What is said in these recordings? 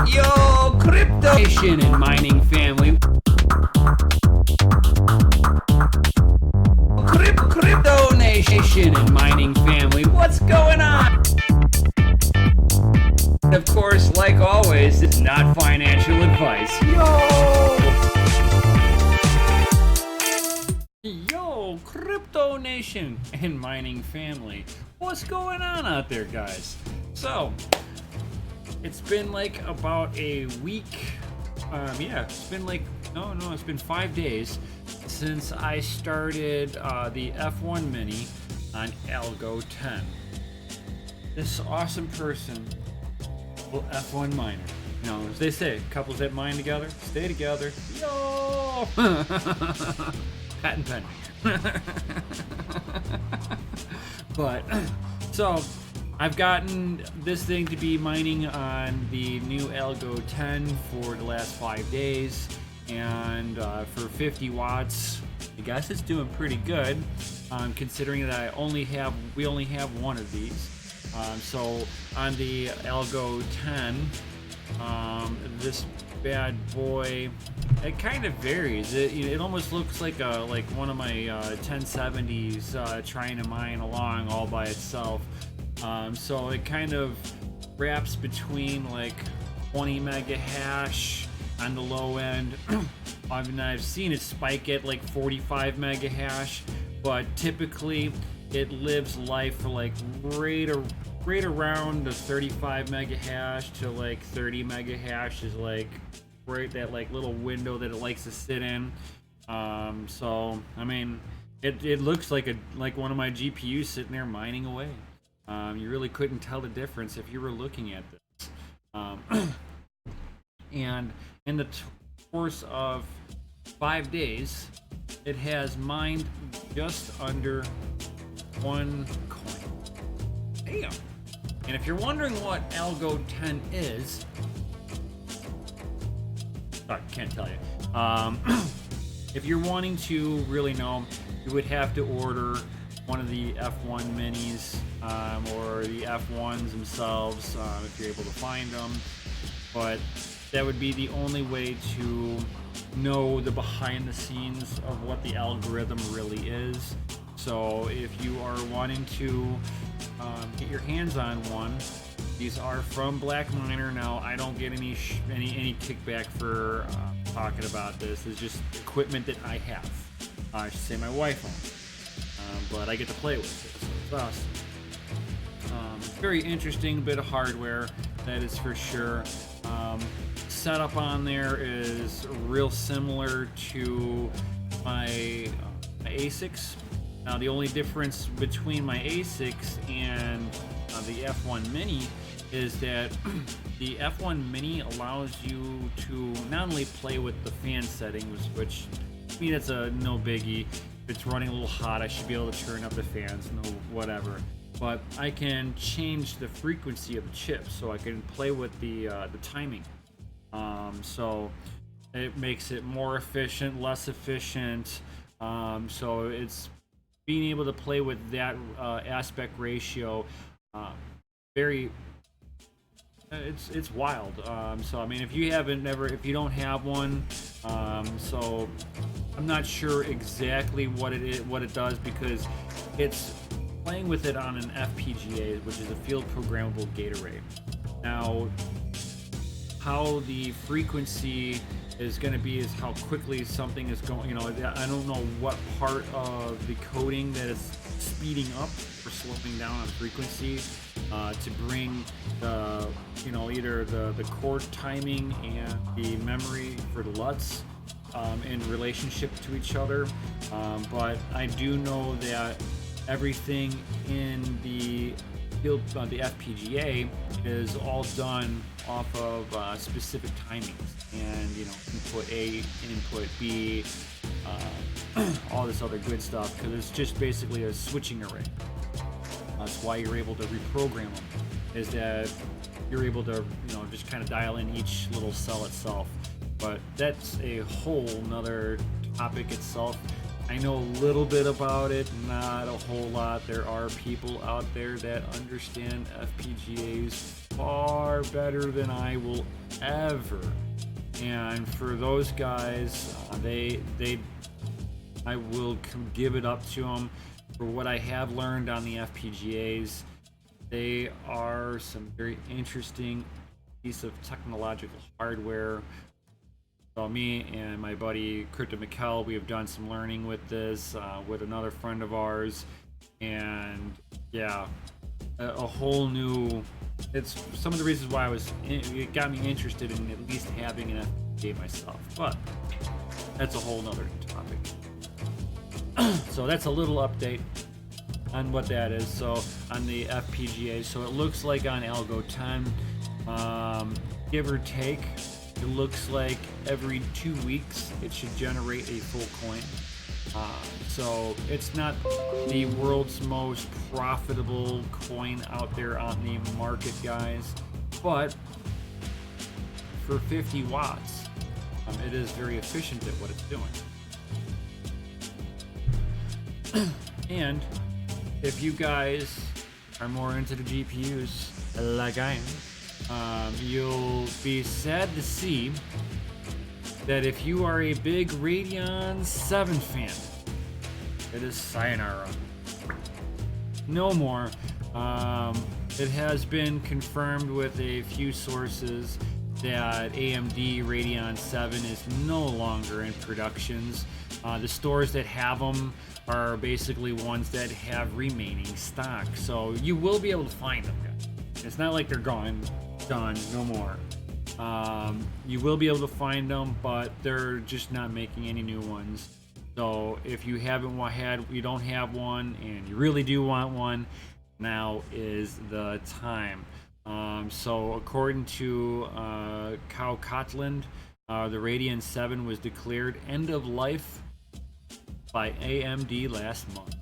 Yo, crypto nation and mining family. Crypto nation and mining family. What's going on? Of course, like always, it's not financial advice. Yo, crypto nation and mining family. What's going on out there, guys? So, it's been like about a week. It's been like, it's been 5 days since I started the F1 Mini on Algo 10. This awesome person, well, F1 miner. You know, as they say, couples that mine together, stay together. Yo! Patent pending. But, so, I've gotten this thing to be mining on the new Algo 10 for the last 5 days, and for 50 watts, I guess it's doing pretty good, considering that we only have one of these. So on the Algo 10, this bad boy, it kind of varies. It almost looks like one of my 1070s trying to mine along all by itself. So it kind of wraps between like 20 mega hash on the low end. I've seen it spike at like 45 mega hash, but typically it lives life for like right around the 35 mega hash to like 30 mega hash is like right that like little window that it likes to sit in. So I mean, it looks like one of my GPUs sitting there mining away. You really couldn't tell the difference if you were looking at this. And in the course of 5 days, it has mined just under 1 coin. Damn. And if you're wondering what Algo 10 is, I can't tell you. If you're wanting to really know, you would have to order one of the F1 minis or the F1s themselves if you're able to find them. But that would be the only way to know the behind the scenes of what the algorithm really is. So if you are wanting to get your hands on one, these are from Black Miner. Now I don't get any kickback for talking about this. It's just equipment that I have. I should say my wife owns, but I get to play with it, so it's awesome. Very interesting bit of hardware, that is for sure. Setup on there is real similar to my ASICs. Now the only difference between my ASICs and the F1 Mini is that the F1 Mini allows you to not only play with the fan settings, which I mean it's a no biggie. If it's running a little hot, I should be able to turn up the fans, no whatever. But I can change the frequency of the chip, so I can play with the timing. So it makes it more efficient, less efficient. So it's being able to play with that aspect ratio. It's wild. So I mean, if you don't have one, so I'm not sure exactly what it does, because it's playing with it on an FPGA, which is a field programmable gate array. Now, how the frequency is going to be is how quickly something is going. I don't know what part of the coding that is speeding up or slowing down on frequency to bring either the core timing and the memory for the LUTs in relationship to each other. But I do know that everything in the the FPGA is all done off of specific timings, and input A, input B, all this other good stuff, because it's just basically a switching array. That's why you're able to reprogram them, is that you're able to just kind of dial in each little cell itself. But that's a whole nother topic itself. I know a little bit about it, not a whole lot. There are people out there that understand FPGAs far better than I will ever. And for those guys, I will give it up to them for what I have learned on the FPGAs. They are some very interesting piece of technological hardware. So me and my buddy Crypto McKell, we have done some learning with this with another friend of ours, and yeah, a whole new. It's some of the reasons why it got me interested in at least having an FPGA myself, but that's a whole nother topic. So that's a little update on what that is. So on the FPGA, so it looks like on Algo 10, give or take, it looks like every 2 weeks it should generate a full coin. So it's not the world's most profitable coin out there on the market, guys, but for 50 watts, it is very efficient at what it's doing. And if you guys are more into the GPUs like I am, you'll be sad to see that if you are a big Radeon VII fan, it is sayonara. No more. It has been confirmed with a few sources that AMD Radeon 7 is no longer in productions. The stores that have them are basically ones that have remaining stock, so you will be able to find them, guys. It's not like they're gone, done, no more. You will be able to find them, but they're just not making any new ones. So if you you don't have one, and you really do want one, now is the time. So according to Cow Cotland, the Radeon 7 was declared end of life by AMD last month.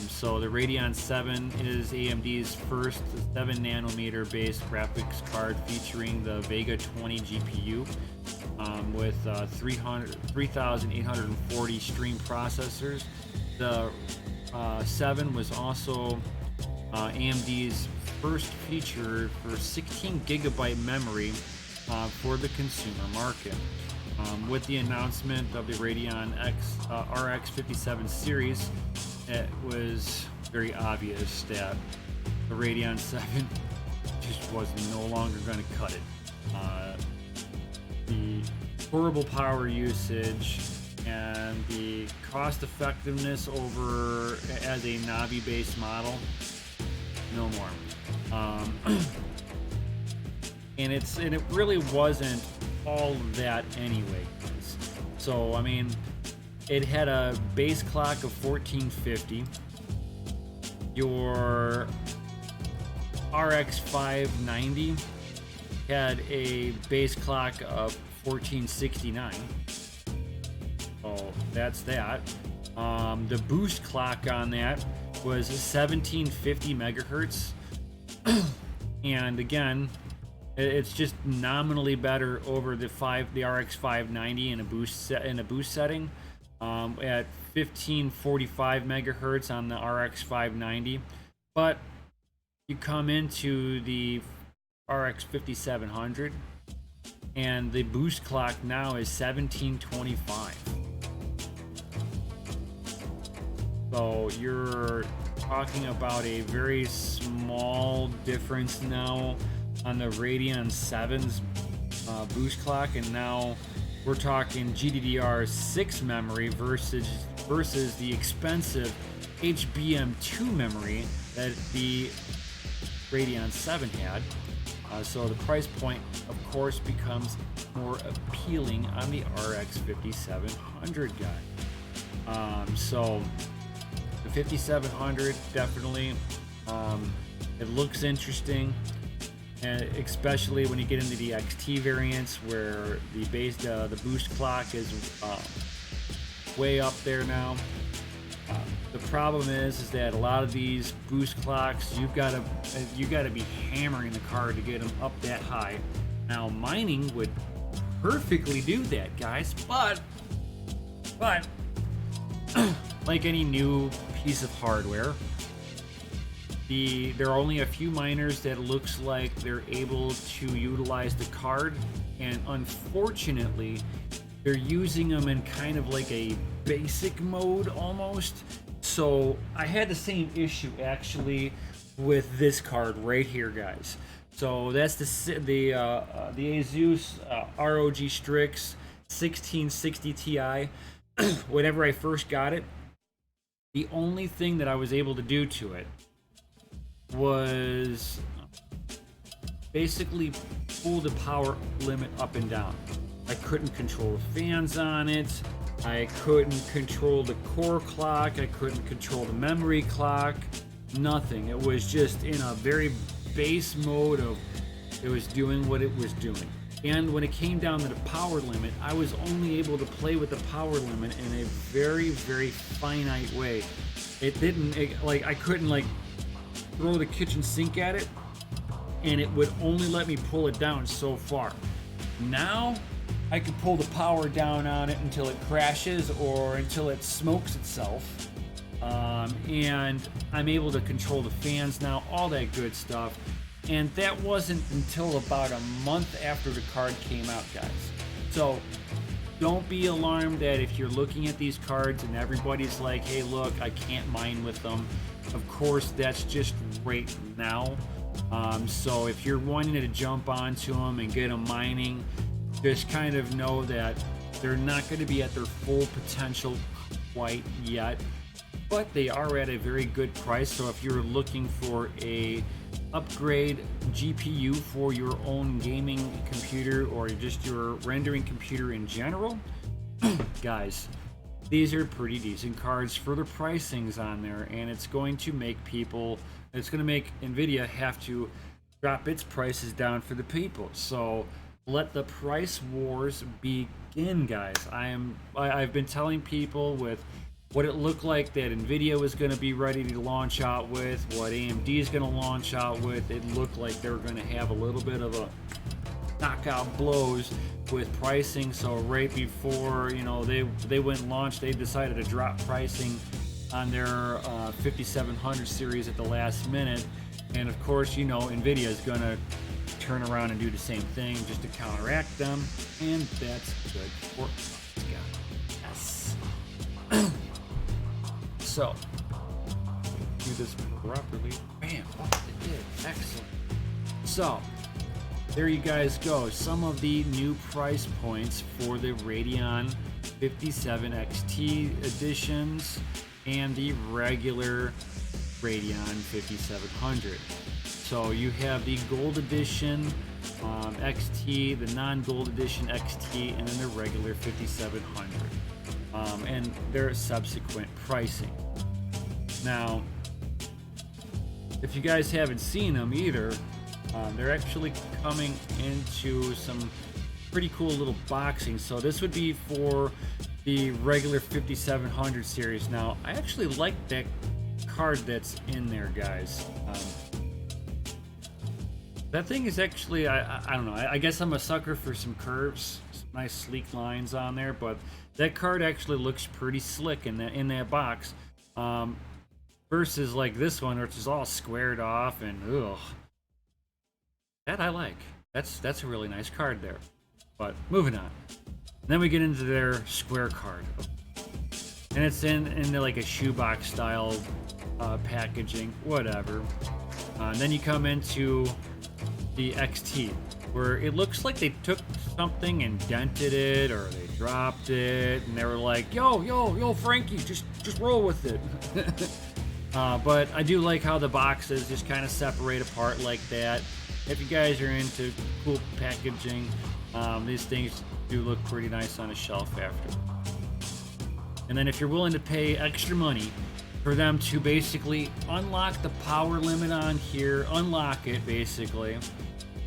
So the Radeon 7 is AMD's first 7nm based graphics card featuring the Vega 20 GPU with 3,840 stream processors. The 7 was also AMD's first feature for 16GB memory for the consumer market. With the announcement of the Radeon RX 57 series, it was very obvious that the Radeon 7 just was no longer going to cut it. The horrible power usage and the cost effectiveness over as a Navi based model, no more. And it really wasn't all that anyway. So I mean, it had a base clock of 1450. Your RX 590 had a base clock of 1469. So that's that. The boost clock on that was 1750 megahertz. And again, it's just nominally better over the RX 590 in a boost setting, at 1545 megahertz on the RX 590. But you come into the RX 5700, and the boost clock now is 1725. So you're talking about a very small difference now on the Radeon 7's boost clock, and now we're talking GDDR6 memory versus the expensive HBM2 memory that the Radeon 7 had. So the price point, of course, becomes more appealing on the RX 5700 guy. So the 5700 definitely, it looks interesting. And especially when you get into the XT variants, where the boost clock is way up there now. The problem is that a lot of these boost clocks, you gotta be hammering the card to get them up that high. Now mining would perfectly do that, guys, but like any new piece of hardware, there are only a few miners that looks like they're able to utilize the card, and unfortunately they're using them in kind of like a basic mode almost. So I had the same issue actually with this card right here, guys. So that's the Asus ROG Strix 1660 Ti. Whenever I first got it, the only thing that I was able to do to it was basically pull the power limit up and down. I couldn't control the fans on it. I couldn't control the core clock. I couldn't control the memory clock. Nothing. It was just in a very base mode of it was doing what it was doing. And when it came down to the power limit, I was only able to play with the power limit in a very, very finite way. It didn't, like, I couldn't, like, throw the kitchen sink at it, and it would only let me pull it down so far. Now, I can pull the power down on it until it crashes or until it smokes itself. And I'm able to control the fans now, all that good stuff. And that wasn't until about a month after the card came out, guys. So don't be alarmed that if you're looking at these cards and everybody's like, hey, look, I can't mine with them. Of course, that's just right now. So if you're wanting to jump onto them and get them mining, just kind of know that they're not going to be at their full potential quite yet, but they are at a very good price. So if you're looking for a upgrade GPU for your own gaming computer or just your rendering computer in general, guys, these are pretty decent cards for the pricings on there, and it's going to make Nvidia have to drop its prices down for the people. So let the price wars begin, guys. I've been telling people with what it looked like that Nvidia was going to be ready to launch out with, what AMD is going to launch out with. It looked like they were going to have a little bit of a knockout blows with pricing. So right before they went launch, they decided to drop pricing on their 5700 series at the last minute. And of course, Nvidia is going to turn around and do the same thing just to counteract them, and that's good for us, guys. Yes. So, do this properly. Bam! Oh, it did. Excellent. So, there you guys go. Some of the new price points for the Radeon 57 XT editions and the regular Radeon 5700. So you have the Gold Edition XT, the non-Gold Edition XT, and then the regular 5700. And their subsequent pricing. Now, if you guys haven't seen them either, they're actually coming into some pretty cool little boxing. So this would be for the regular 5700 series. Now, I actually like that card that's in there, guys. That thing is actually, I don't know, I guess I'm a sucker for some curves, some nice sleek lines on there, but that card actually looks pretty slick in that box, versus like this one, which is all squared off and ugh. That I like. That's a really nice card there. But moving on. Then we get into their square card, and it's in like a shoebox style packaging, whatever. Then you come into the XT, where it looks like they took something and dented it, or they dropped it, and they were like, yo, Frankie, just roll with it. But I do like how the boxes just kind of separate apart like that. If you guys are into cool packaging, these things do look pretty nice on a shelf after. And then if you're willing to pay extra money for them to basically unlock the power limit on here, unlock it basically,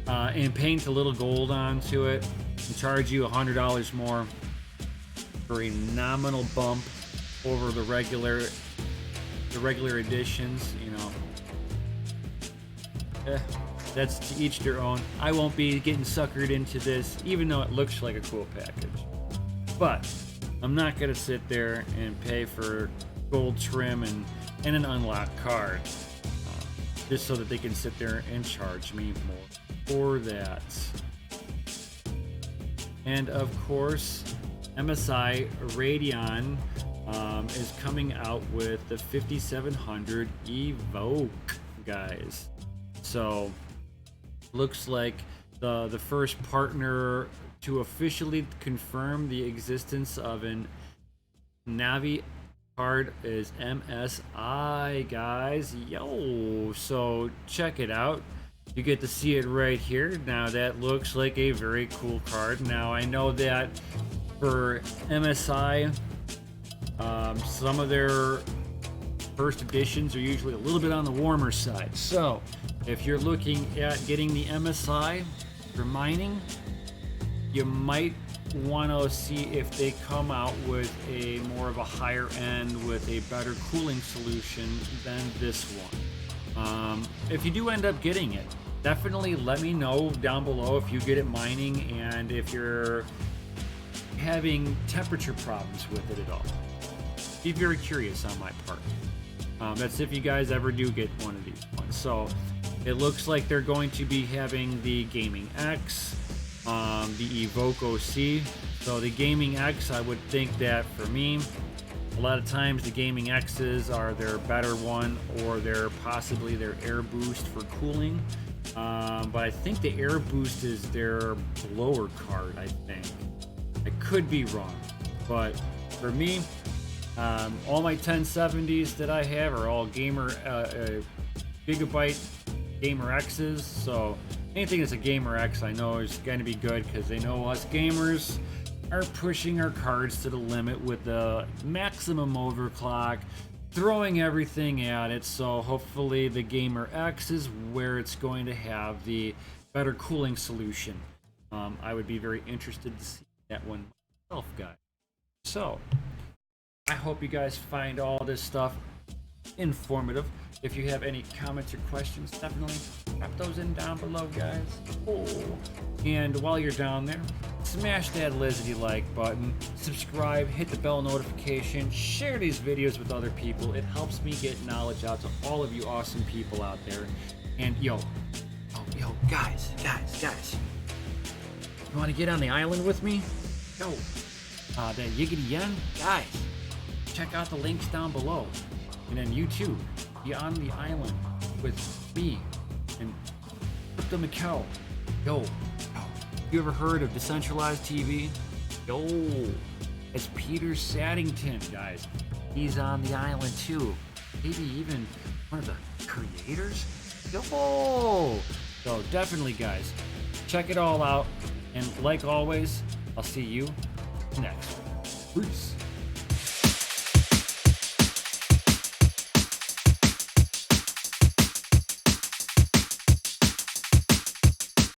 and paint a little gold onto it, and charge you $100 more for a nominal bump over the regular editions, that's to each their own. I won't be getting suckered into this, even though it looks like a cool package. But I'm not gonna sit there and pay for gold trim and an unlocked card. just so that they can sit there and charge me more for that. And of course, MSI Radeon is coming out with the 5700 Evoke, guys. So looks like the first partner to officially confirm the existence of an Navi card is MSI, guys. Yo, so check it out. You get to see it right here. Now that looks like a very cool card. Now I know that for MSI, some of their first editions are usually a little bit on the warmer side. So if you're looking at getting the MSI for mining, you might want to see if they come out with a more of a higher end with a better cooling solution than this one. If you do end up getting it, definitely let me know down below if you get it mining and if you're having temperature problems with it at all. Be very curious on my part. That's if you guys ever do get one of these ones. So it looks like they're going to be having the Gaming X, the Evoke OC. So the Gaming X, I would think that for me, a lot of times the Gaming X's are their better one, or they're possibly their Air Boost for cooling. But I think the Air Boost is their blower card, I think. I could be wrong, but for me, all my 1070s that I have are all gamer Gigabyte Gamer X's. So anything that's a Gamer X, I know is going to be good because they know us gamers are pushing our cards to the limit with the maximum overclock, throwing everything at it. So hopefully the Gamer X is where it's going to have the better cooling solution. I would be very interested to see that one myself, guys. So I hope you guys find all this stuff informative. If you have any comments or questions, definitely drop those in down below, guys. Oh. And while you're down there, smash that Lizzie like button, subscribe, hit the bell notification, share these videos with other people. It helps me get knowledge out to all of you awesome people out there. And yo, guys, you want to get on the island with me? Yo, the Yiggity Yen, guys, check out the links down below. And then you too, be on the island with me and Crypto Macau. Yo, you ever heard of Decentralized TV? Yo, it's Peter Saddington, guys. He's on the island too. Maybe even one of the creators? Yo! So definitely, guys, check it all out. And like always, I'll see you next. Peace.